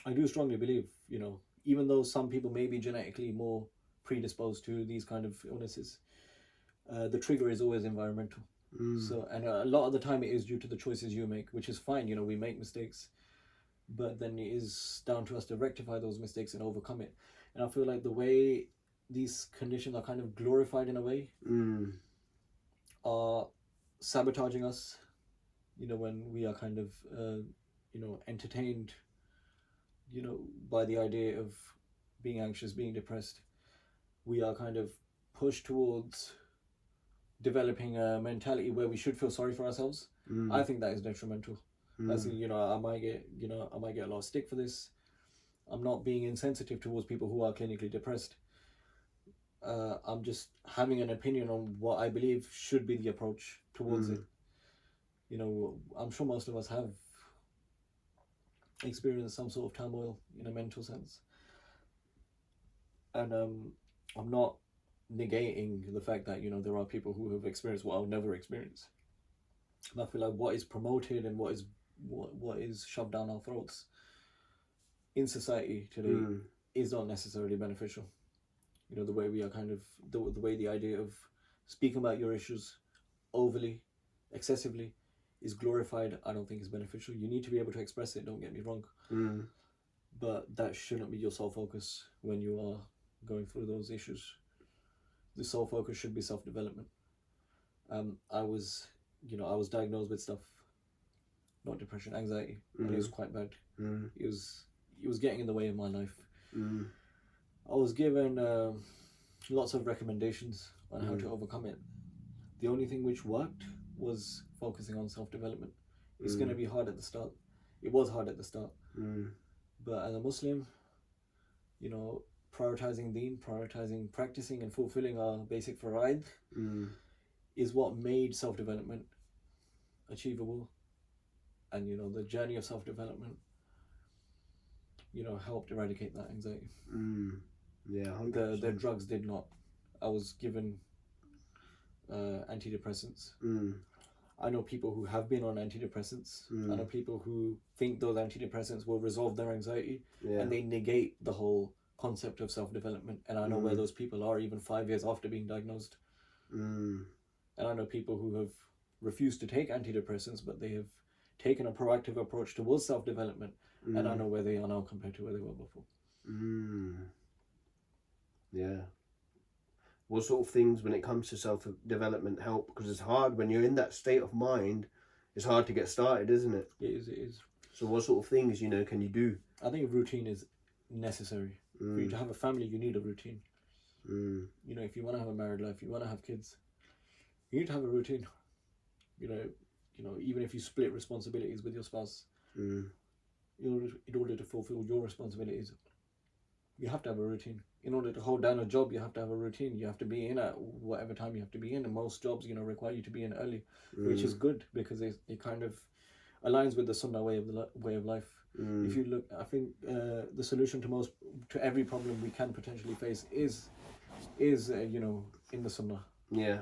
I do strongly believe, you know, even though some people may be genetically more predisposed to these kind of illnesses, the trigger is always environmental. So, and a lot of the time it is due to the choices you make, which is fine. You know, we make mistakes, but then it is down to us to rectify those mistakes and overcome it. And I feel like the way these conditions are kind of glorified in a way are sabotaging us. You know, when we are kind of you know, entertained, you know, by the idea of being anxious, being depressed, we are kind of pushed towards developing a mentality where we should feel sorry for ourselves. I think that is detrimental. I think, you know, I might get a lot of stick for this. I'm not being insensitive towards people who are clinically depressed. I'm just having an opinion on what I believe should be the approach towards it. You know, I'm sure most of us have experienced some sort of turmoil in a mental sense. And I'm not negating the fact that, you know, there are people who have experienced what I'll never experience. And I feel like what is promoted and what is shoved down our throats in society today is not necessarily beneficial. You know, the way we are kind of, the way the idea of speaking about your issues overly, excessively, is glorified, I don't think is beneficial. You need to be able to express it, don't get me wrong. But that shouldn't be your sole focus when you are going through those issues. The sole focus should be self-development. I was diagnosed with stuff, not depression, anxiety, and it was quite bad. It was getting in the way of my life. I was given lots of recommendations on how to overcome it. The only thing which worked was focusing on self-development. It's going to be hard at the start. It was hard at the start. But as a Muslim, you know, prioritizing deen, prioritizing practicing and fulfilling our basic faraid is what made self-development achievable. And, you know, the journey of self-development, you know, helped eradicate that anxiety. Yeah, 100%. The drugs did not. I was given antidepressants. I know people who have been on antidepressants. I know people who think those antidepressants will resolve their anxiety, and they negate the whole concept of self-development. And I know where those people are even 5 years after being diagnosed. And I know people who have refused to take antidepressants, but they have taken a proactive approach towards self-development. And I know where they are now compared to where they were before. Yeah. What sort of things when it comes to self-development help? Because it's hard when you're in that state of mind. It's hard to get started, isn't it? It is. So what sort of things, you know, can you do? I think routine is necessary. For you to have a family, you need a routine. You know, if you want to have a married life, you want to have kids, you need to have a routine. You know, even if you split responsibilities with your spouse, in order to fulfill your responsibilities, you have to have a routine. In order to hold down a job, you have to have a routine. You have to be in at whatever time you have to be in, and most jobs, you know, require you to be in early, which is good because it kind of aligns with the Sunnah way of life. If you look, I think the solution to every problem we can potentially face is you know, in the Sunnah. Yeah.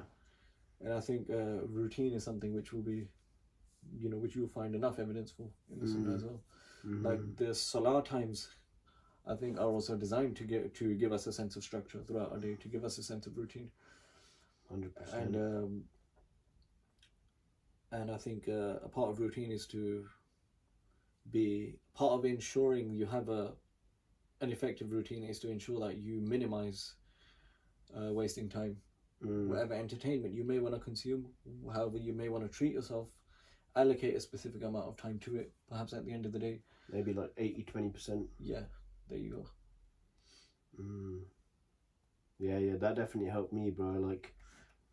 And I think routine is something which will be, you know, which you'll find enough evidence for in the Sunnah as well. Like the Salah times, I think, are also designed to give us a sense of structure throughout our day, to give us a sense of routine. 100%. And I think a part of routine is to be part of ensuring you have an effective routine is to ensure that you minimize wasting time. Whatever entertainment you may want to consume, however you may want to treat yourself, allocate a specific amount of time to it, perhaps at the end of the day. Maybe like 80-20%. Yeah, there you go. Yeah, that definitely helped me, bro. Like,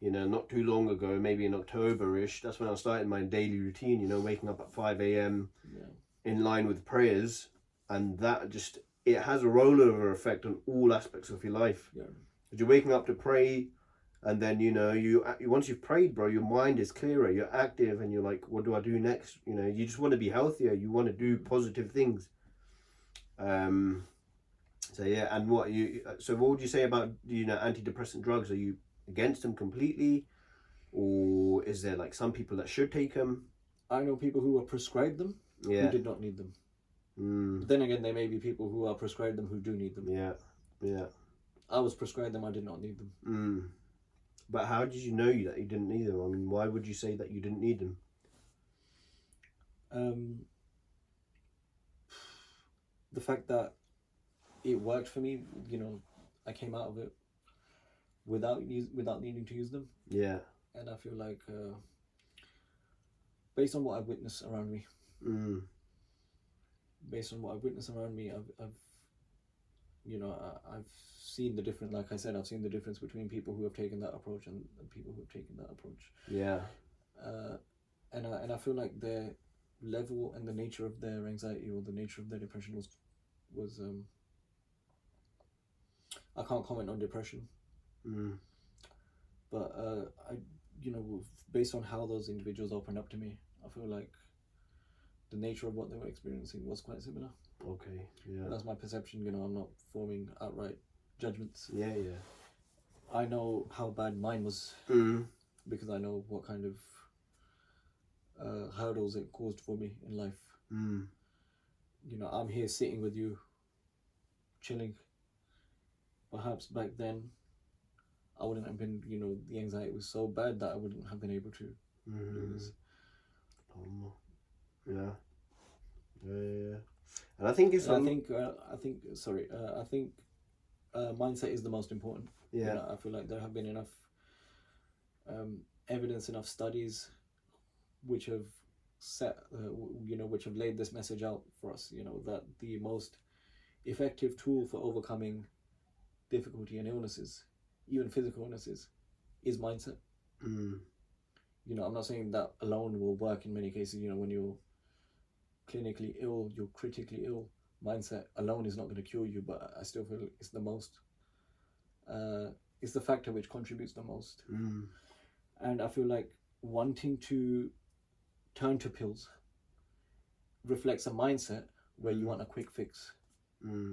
you know, not too long ago, maybe in October-ish, that's when I started my daily routine, you know, waking up at 5 a.m. in line with prayers. And that just, it has a rollover effect on all aspects of your life. Yeah. But you're waking up to pray, and then, you know, you once you've prayed, bro, your mind is clearer, you're active, and you're like, what do I do next? You know, you just want to be healthier, you want to do positive things. So yeah, and what would you say about, you know, antidepressant drugs? Are you against them completely, or is there like some people that should take them? I know people who are prescribed them who did not need them. Then again, there may be people who are prescribed them who do need them. Yeah. I was prescribed them, I did not need them. But how did you know that you didn't need them? I mean, why would you say that you didn't need them? The fact that it worked for me, you know, I came out of it without needing to use them. Yeah. And I feel like, based on what I've witnessed around me, I've you know, I've seen the difference. Like I said, I've seen the difference between people who have taken that approach and people who have taken that approach. Yeah. And I feel like their level and the nature of their anxiety or the nature of their depression was I can't comment on depression, but I, you know, based on how those individuals opened up to me, I feel like the nature of what they were experiencing was quite similar. Okay. Yeah. That's my perception. You know, I'm not forming outright judgments. Yeah. Yeah. I know how bad mine was because I know what kind of hurdles it caused for me in life. You know, I'm here sitting with you, chilling. Perhaps back then, I wouldn't have been, you know, the anxiety was so bad that I wouldn't have been able to do this. Yeah. Yeah. And I think it's. I think mindset is the most important. Yeah. You know, I feel like there have been enough evidence, enough studies, which have which have laid this message out for us. You know, that the most effective tool for overcoming difficulty and illnesses, even physical illnesses, is mindset. You know, I'm not saying that alone will work in many cases. You know, when you're clinically ill, you're critically ill, mindset alone is not going to cure you, but I still feel it's the most, it's the factor which contributes the most. And I feel like wanting to turn to pills reflects a mindset where you want a quick fix.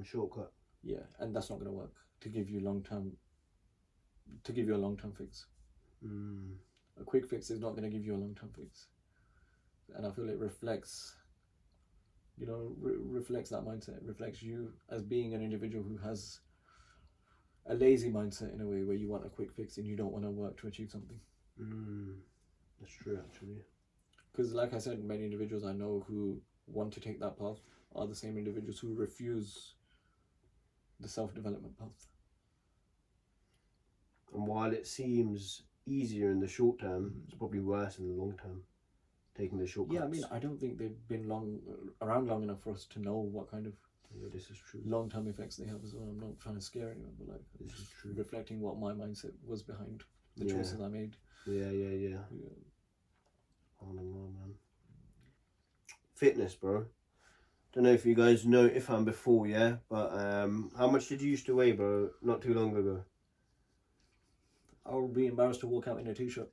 Shortcut. Yeah, and that's not going to work to give you a long-term fix. A quick fix is not going to give you a long-term fix. And I feel it reflects, you know, reflects that mindset. It reflects you as being an individual who has a lazy mindset in a way, where you want a quick fix and you don't want to work to achieve something. That's true, actually. Because like I said, many individuals I know who want to take that path are the same individuals who refuse the self-development path. And while it seems easier in the short term, it's probably worse in the long term, taking the shortcuts. Yeah, I mean, I don't think they've been around long enough for us to know what kind of this is true. long-term effects they have as well. I'm not trying to scare anyone, but like, this is true. Reflecting what my mindset was behind the choices I made. Yeah. I don't know, man. Fitness, bro. Don't know if you guys know Ifan before, yeah, but how much did you used to weigh, bro? Not too long ago. I would be embarrassed to walk out in a t-shirt.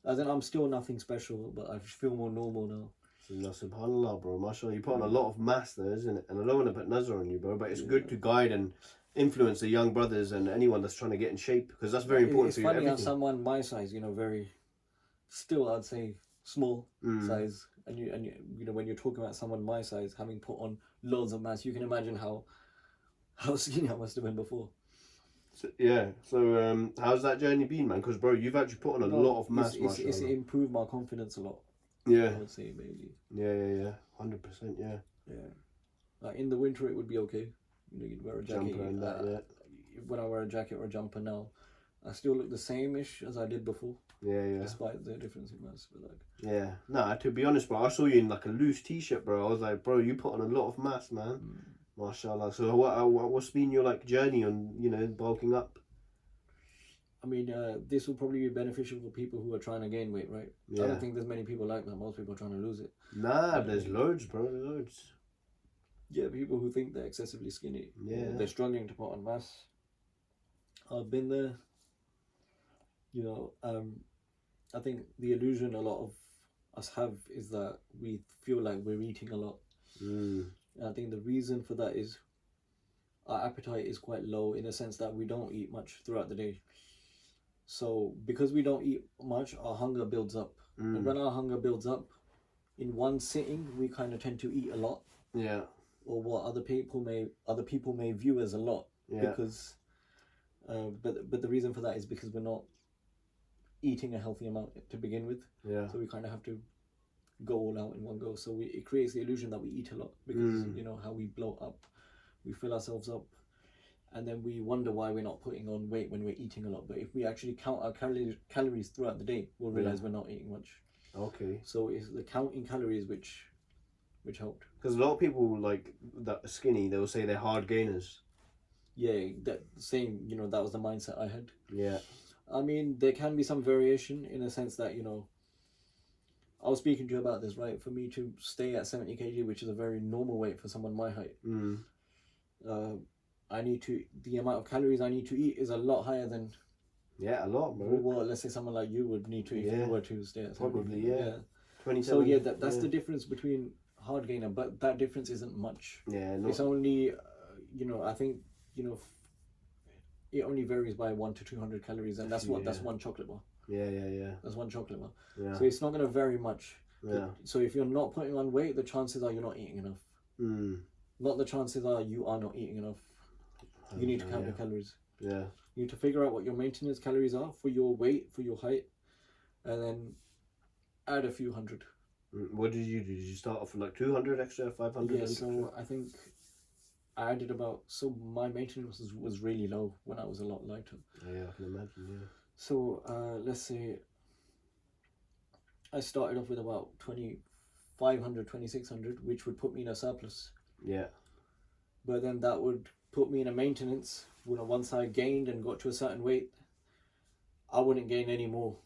As in, I'm still nothing special, but I feel more normal now. Subhanallah, bro. Mashallah, you put on a lot of mass there, isn't it? And I don't want to put nazar on you, bro, but it's good to guide and influence the young brothers and anyone that's trying to get in shape, because that's very important it's to funny you. how someone my size, you know, very, still I'd say small size, and you know, when you're talking about someone my size having put on loads of mass, you can imagine how skinny I must have been before. So how's that journey been, man? Because bro, you've actually put on a lot of mass. It's improved my confidence a lot. Yeah, I would say maybe. Yeah, 100%. Yeah. Like in the winter, it would be okay. You know, you'd wear a jacket. Jumper and that, When I wear a jacket or a jumper now, I still look the same-ish as I did before. Yeah. Despite the difference in mass, but like. Yeah. Nah, to be honest, bro, I saw you in like a loose t-shirt, bro. I was like, bro, you put on a lot of mass, man. Mashallah. So what's been your like journey on, you know, bulking up? I mean, this will probably be beneficial for people who are trying to gain weight, right? Yeah. I don't think there's many people like that. Most people are trying to lose it. Nah, there's loads, bro. Loads. Yeah, people who think they're excessively skinny. Yeah. They're struggling to put on mass. I've been there. You know, I think the illusion a lot of us have is that we feel like we're eating a lot. And I think the reason for that is our appetite is quite low, in a sense that we don't eat much throughout the day. So because we don't eat much, our hunger builds up. And when our hunger builds up, in one sitting, we kind of tend to eat a lot. Yeah. Or what other people may view as a lot. Yeah. Because, but the reason for that is because we're not eating a healthy amount to begin with. Yeah. So we kind of have to go all out in one go. So it creates the illusion that we eat a lot, because you know how we bloat up, we fill ourselves up, and then we wonder why we're not putting on weight when we're eating a lot. But if we actually count our calories throughout the day, we'll realize we're not eating much. Okay. So it's the counting calories which helped. Because a lot of people like that are skinny, they'll say they're hard gainers. Yeah, that same, that was the mindset I had. Yeah. I mean, there can be some variation in a sense that, I was speaking to you about this, right? For me to stay at 70 kg, which is a very normal weight for someone my height, the amount of calories I need to eat is a lot higher than Yeah, a lot, bro. what, let's say someone like you would need to if you were to stay at 70. Probably, yeah. 27. So yeah, that's the difference between hard gainer, but that difference isn't much. Yeah, It's only, I think, it only varies by 100 to 200 calories, and that's one chocolate bar. Yeah. That's one chocolate bar. Yeah. So it's not going to vary much. Yeah. So if you're not putting on weight, the chances are you're not eating enough. Not the chances are you are not eating enough. You need to count your calories. Yeah. You need to figure out what your maintenance calories are for your weight, for your height, and then add a few hundred. What did you do? Did you start off with like 200 extra, 500? Yeah, so I think I added my maintenance was really low when I was a lot lighter. Yeah, I can imagine, yeah. So let's say I started off with about 2,500, 2,600, which would put me in a surplus. Yeah. But then that would put me in a maintenance. Once I gained and got to a certain weight, I wouldn't gain any more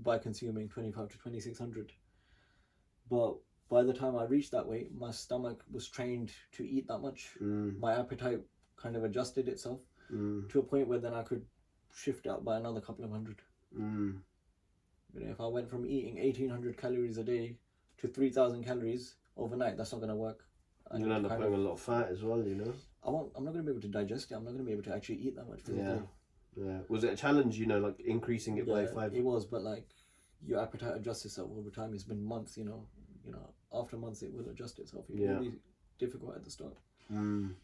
by consuming 2,500 to 2,600. But by the time I reached that weight, my stomach was trained to eat that much. My appetite kind of adjusted itself to a point where then I could shift out by another couple of hundred. If I went from eating 1,800 calories a day to 3,000 calories overnight, that's not going to work. You'll end up putting a lot of fat as well, I'm not going to be able to digest it. I'm not going to be able to actually eat that much physically. Yeah. Was it a challenge, like increasing it by 5? It was, but like your appetite adjusts itself over time. It's been months, after months it will adjust itself. It will be difficult at the start. And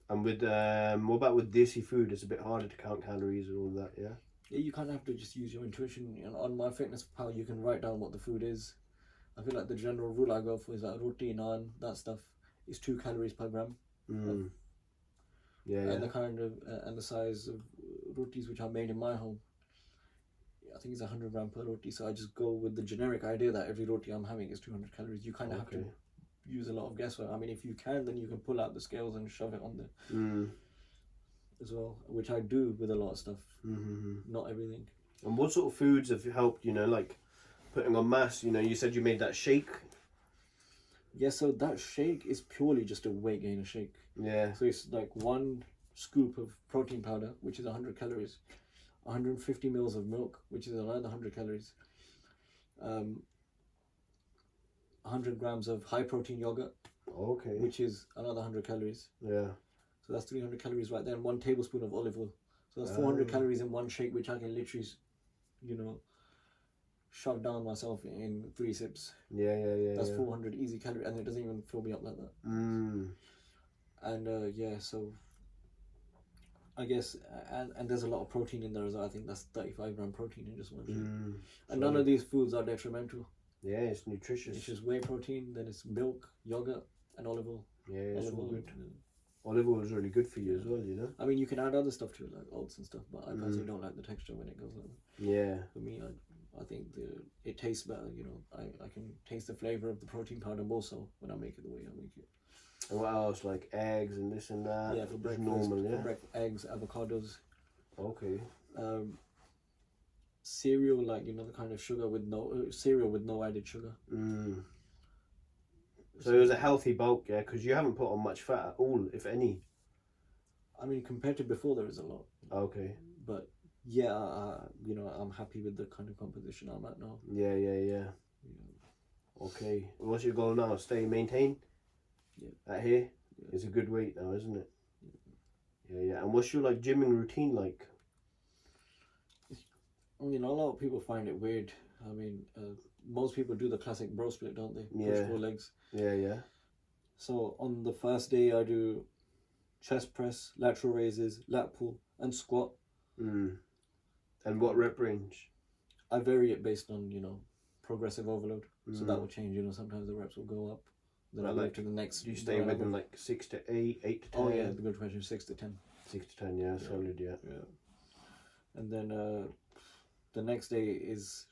with what about with desi food? It's a bit harder to count calories and all that, yeah? Yeah, you kind of have to just use your intuition. On MyFitnessPal, you can write down what the food is. I feel like the general rule I go for is that roti, naan, that stuff is 2 calories per gram. And the kind of and the size of rotis which are made in my home, I think it's 100 gram per roti. So I just go with the generic idea that every roti I'm having is 200 calories. You kind of have to use a lot of guesswork. I mean, if you can, then you can pull out the scales and shove it on there as well, which I do with a lot of stuff. Not everything. And what sort of foods have helped, like putting on mass? You said you made that shake. Yeah, so that shake is purely just a weight gainer shake. Yeah. So it's like 1 scoop of protein powder, which is 100 calories, 150 mils of milk, which is another 100 calories, 100 grams of high protein yogurt, which is another 100 calories. Yeah. So that's 300 calories right there, and 1 tablespoon of olive oil. So that's 400 calories in one shake, which I can literally, shove down myself in 3 sips. Yeah. That's 400 easy calories, and it doesn't even fill me up like that. And so I guess, and there's a lot of protein in there as well. I think that's 35 gram protein in just one shake. And none of these foods are detrimental. Yeah, it's nutritious. It's just whey protein, then it's milk, yogurt, and olive oil. Yeah, it's all good. Yeah. Olive oil is really good for you as well, I mean, you can add other stuff to it, like oats and stuff, but I personally don't like the texture when it goes like that. Yeah. For me, I think it tastes better, I can taste the flavour of the protein powder more so when I make it the way I make it. And what else, like eggs and this and that? Yeah, for breakfast, eggs, avocados. Okay. Cereal, like, the kind of sugar with no added sugar. So it was a healthy bulk, yeah, because you haven't put on much fat at all, if any. I mean, compared to before, there is a lot. Okay. But yeah, I'm happy with the kind of composition I'm at now. Yeah. Okay. What's your goal now? Maintain? Yeah. At here? Yeah. It's a good weight now, isn't it? Yeah. And what's your gymming routine like? A lot of people find it weird. I mean, most people do the classic bro split, don't they? Yeah. Push 4 legs. Yeah. So on the first day, I do chest press, lateral raises, lat pull, and squat. And what rep range? I vary it based on, progressive overload. So that will change, sometimes the reps will go up. Then I move to the next. Do you stay within 6 to 8, 8 to 10? Oh yeah, the good question, 6 to 10. 6 to 10, yeah, solid, yeah. And then the next day is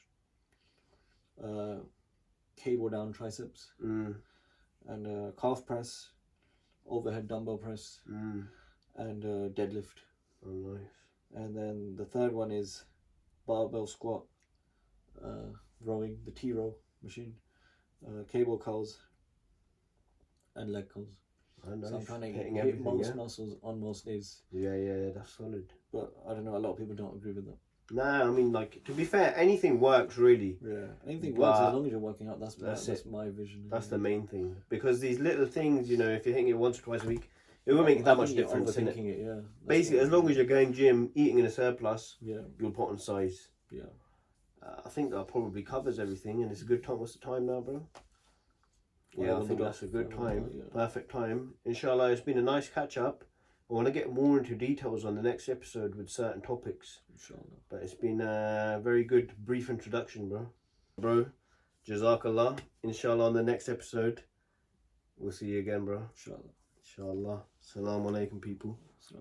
cable down triceps and calf press overhead dumbbell press, and deadlift. Oh, nice. And then the third one is barbell squat, rowing, the T-row machine, cable curls, and leg curls. Oh, nice. So I'm trying to Hitting hit everything, most yeah? muscles on most days. Yeah, that's solid. But I don't know, a lot of people don't agree with that. Nah, I mean, like, to be fair, anything works really. Yeah, anything works But as long as you're working out. That's it. my vision. That's the main thing. Because these little things, you know, if you're hitting it once or twice a week, it won't make that much difference, innit? Overthinking it, yeah. Basically, as long as you're going gym, eating in a surplus, yeah, you'll put on size. yeah. I think that probably covers everything, and it's a good time. What's the time now, bro? Yeah, I think that's a good time. Yeah. Perfect time. Inshallah, it's been a nice catch up. I want to get more into details on the next episode with certain topics. Inshallah. But it's been a very good brief introduction, bro. Jazakallah. Inshallah, on the next episode, we'll see you again, bro. Inshallah. Inshallah. Assalamu alaikum, people. So.